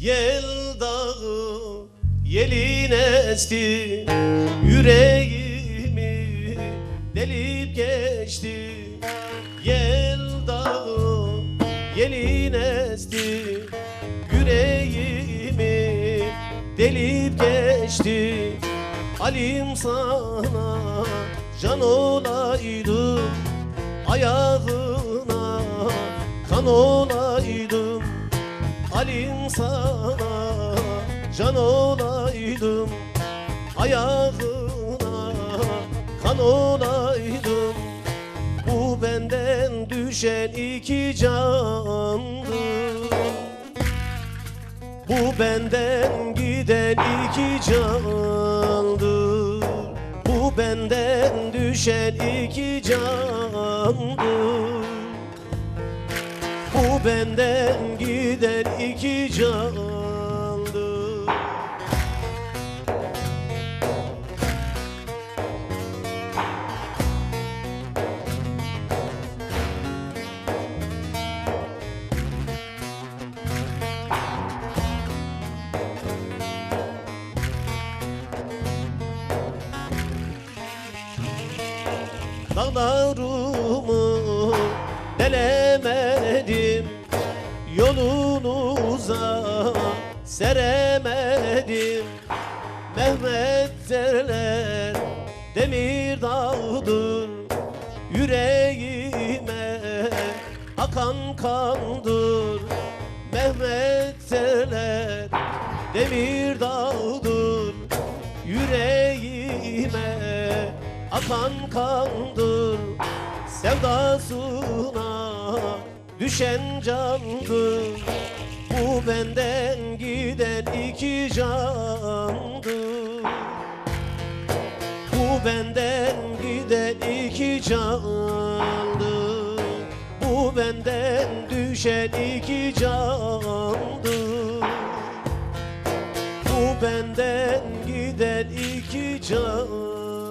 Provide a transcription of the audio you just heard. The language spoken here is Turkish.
Yel dağı yelin esti, yüreğimi delip geçti. Yel dağı yelin esti, yüreğimi delip geçti. Alim sana can olaydım, ayağına kan olaydım. Alim sana can olaydım, ayağına kan olaydım. Bu benden düşen iki candı, bu benden giden iki candır. Bu benden düşen iki candır. Bu benden giden iki candır. Dağlarımı delemedim, yolunuza seremedim. Mehmet derler demir dağdır, yüreğime akan kandır. Mehmet derler demir dağdır, yüreğime akan kandır. Sevdasına düşen candır. Bu benden giden iki candır. Bu benden giden iki candır. Bu benden düşen iki candır. Bu benden giden iki candır.